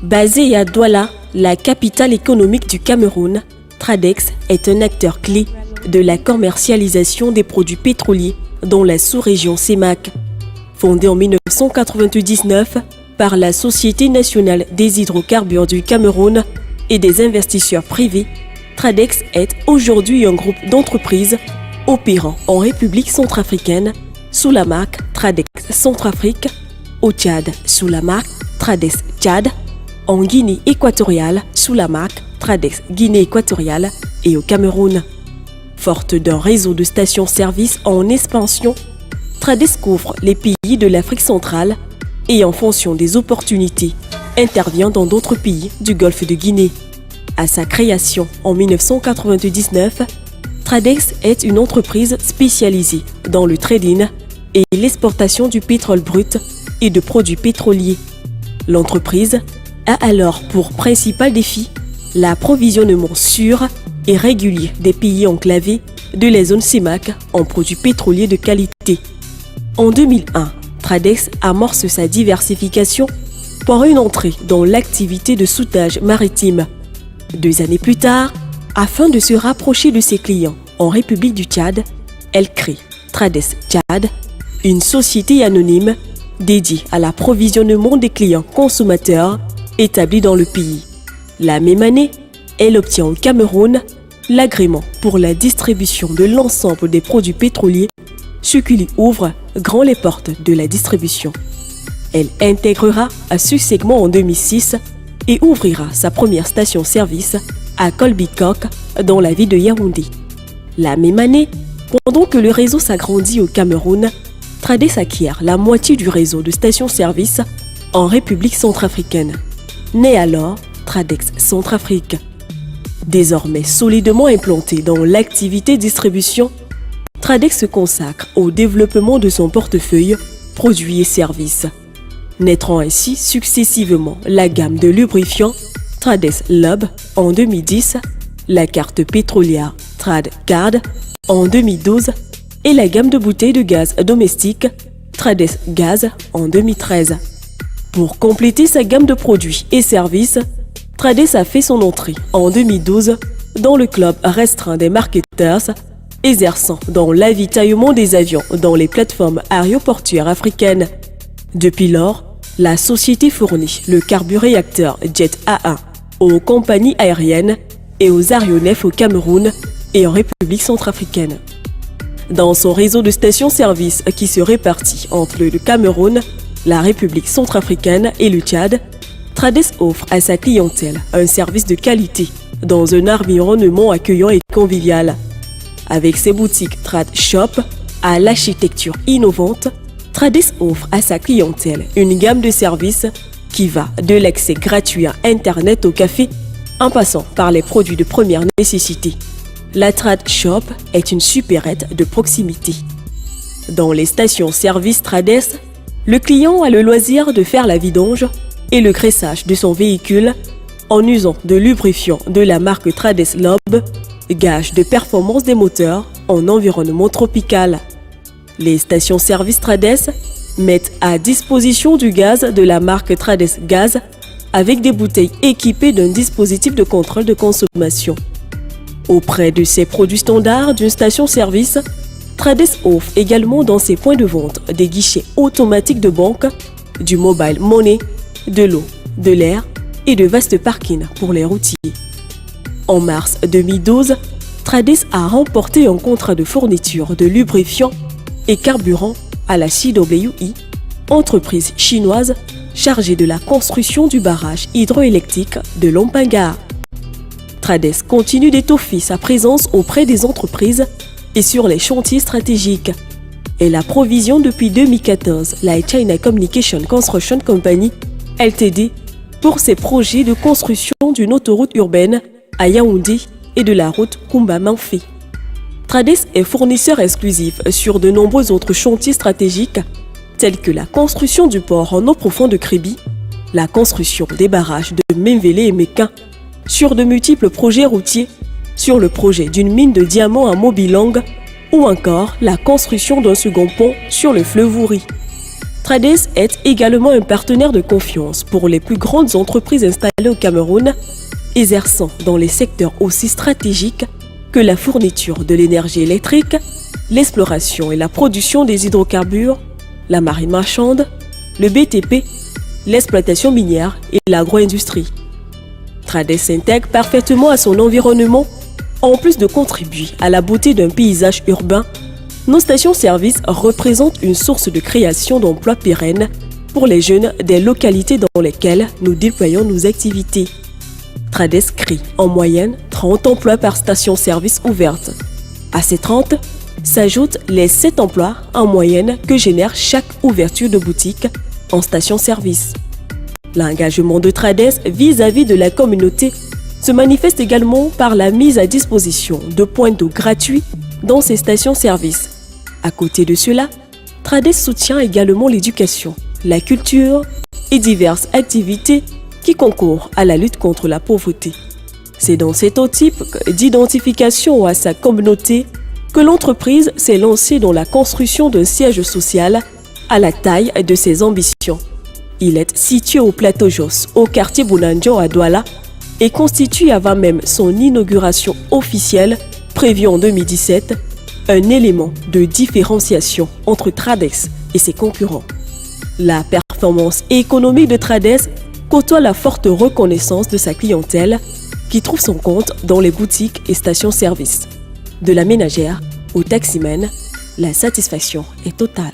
Basée à Douala, la capitale économique du Cameroun, Tradex est un acteur clé de la commercialisation des produits pétroliers dans la sous-région CEMAC. Fondée en 1999 par la Société nationale des hydrocarbures du Cameroun et des investisseurs privés, Tradex est aujourd'hui un groupe d'entreprises opérant en République centrafricaine sous la marque Tradex Centrafrique, au Tchad sous la marque Tradex Tchad, en Guinée équatoriale sous la marque Tradex Guinée équatoriale et au Cameroun. Forte d'un réseau de stations-service en expansion, Tradex couvre les pays de l'Afrique centrale et en fonction des opportunités, intervient dans d'autres pays du Golfe de Guinée. À sa création en 1999, Tradex est une entreprise spécialisée dans le trading et l'exportation du pétrole brut et de produits pétroliers. L'entreprise a alors pour principal défi l'approvisionnement sûr et régulier des pays enclavés de la zone CEMAC en produits pétroliers de qualité. En 2001, Tradex amorce sa diversification par une entrée dans l'activité de soudage maritime. 2 années plus tard, afin de se rapprocher de ses clients en République du Tchad, elle crée Tradex Tchad, une société anonyme dédiée à l'approvisionnement des clients consommateurs établis dans le pays. La même année, elle obtient au Cameroun l'agrément pour la distribution de l'ensemble des produits pétroliers, ce qui lui ouvre grand les portes de la distribution. Elle intégrera à ce segment en 2006 et ouvrira sa première station-service à Kolbikok dans la ville de Yaoundé. La même année, pendant que le réseau s'agrandit au Cameroun, Tradex acquiert la moitié du réseau de stations-service en République centrafricaine. Naît alors Tradex Centrafrique. Désormais solidement implanté dans l'activité distribution, Tradex se consacre au développement de son portefeuille produits et services, naîtront ainsi successivement la gamme de lubrifiants Tradex Lub en 2010, la carte pétrolière TradCard en 2012 et la gamme de bouteilles de gaz domestique Tradex Gaz en 2013. Pour compléter sa gamme de produits et services, Tradex a fait son entrée en 2012 dans le club restreint des marketeurs, exerçant dans l'avitaillement des avions dans les plateformes aéroportuaires africaines. Depuis lors, la société fournit le carburéacteur Jet A1 aux compagnies aériennes et aux aéronefs au Cameroun et en République centrafricaine. Dans son réseau de stations-service qui se répartit entre le Cameroun, la République centrafricaine et le Tchad, Tradex offre à sa clientèle un service de qualité dans un environnement accueillant et convivial. Avec ses boutiques Trad Shop à l'architecture innovante, Tradex offre à sa clientèle une gamme de services qui va de l'accès gratuit à Internet au café en passant par les produits de première nécessité. La Trad Shop est une supérette de proximité. Dans les stations-service Tradex, le client a le loisir de faire la vidange et le graissage de son véhicule en usant de lubrifiants de la marque Tradex Lub, gage de performance des moteurs en environnement tropical. Les stations-service Tradex mettent à disposition du gaz de la marque Tradex Gaz avec des bouteilles équipées d'un dispositif de contrôle de consommation. Auprès de ces produits standards d'une station-service, Tradex offre également dans ses points de vente des guichets automatiques de banque, du mobile money, de l'eau, de l'air et de vastes parkings pour les routiers. En mars 2012, Tradex a remporté un contrat de fourniture de lubrifiants et carburant à la CWI, entreprise chinoise chargée de la construction du barrage hydroélectrique de Lompanga. Tradex continue d'étoffer sa présence auprès des entreprises et sur les chantiers stratégiques. Elle approvisionne depuis 2014 la China Communication Construction Company, Ltd, pour ses projets de construction d'une autoroute urbaine à Yaoundé et de la route Kumba-Manfé. Tradex est fournisseur exclusif sur de nombreux autres chantiers stratégiques tels que la construction du port en eau profonde de Kribi, la construction des barrages de Memvele et Mekin, sur de multiples projets routiers, sur le projet d'une mine de diamants à Mobilang ou encore la construction d'un second pont sur le fleuve Ouri. Trades est également un partenaire de confiance pour les plus grandes entreprises installées au Cameroun, exerçant dans les secteurs aussi stratégiques que la fourniture de l'énergie électrique, l'exploration et la production des hydrocarbures, la marine marchande, le BTP, l'exploitation minière et l'agro-industrie. Trades s'intègre parfaitement à son environnement. En plus de contribuer à la beauté d'un paysage urbain, nos stations-service représentent une source de création d'emplois pérennes pour les jeunes des localités dans lesquelles nous déployons nos activités. Trades crée en moyenne 30 emplois par station-service ouverte. À ces 30, s'ajoutent les 7 emplois en moyenne que génère chaque ouverture de boutique en station-service. L'engagement de Trades vis-à-vis de la communauté se manifeste également par la mise à disposition de points d'eau gratuits dans ces stations-service. À côté de cela, Trades soutient également l'éducation, la culture et diverses activités qui concourent à la lutte contre la pauvreté. C'est dans cet type d'identification à sa communauté que l'entreprise s'est lancée dans la construction d'un siège social à la taille de ses ambitions. Il est situé au plateau Jos, au quartier Bounandjo à Douala, et constitue avant même son inauguration officielle, prévue en 2017, un élément de différenciation entre Trades et ses concurrents. La performance économique de Trades côtoie la forte reconnaissance de sa clientèle qui trouve son compte dans les boutiques et stations-service. De la ménagère au taximène, la satisfaction est totale.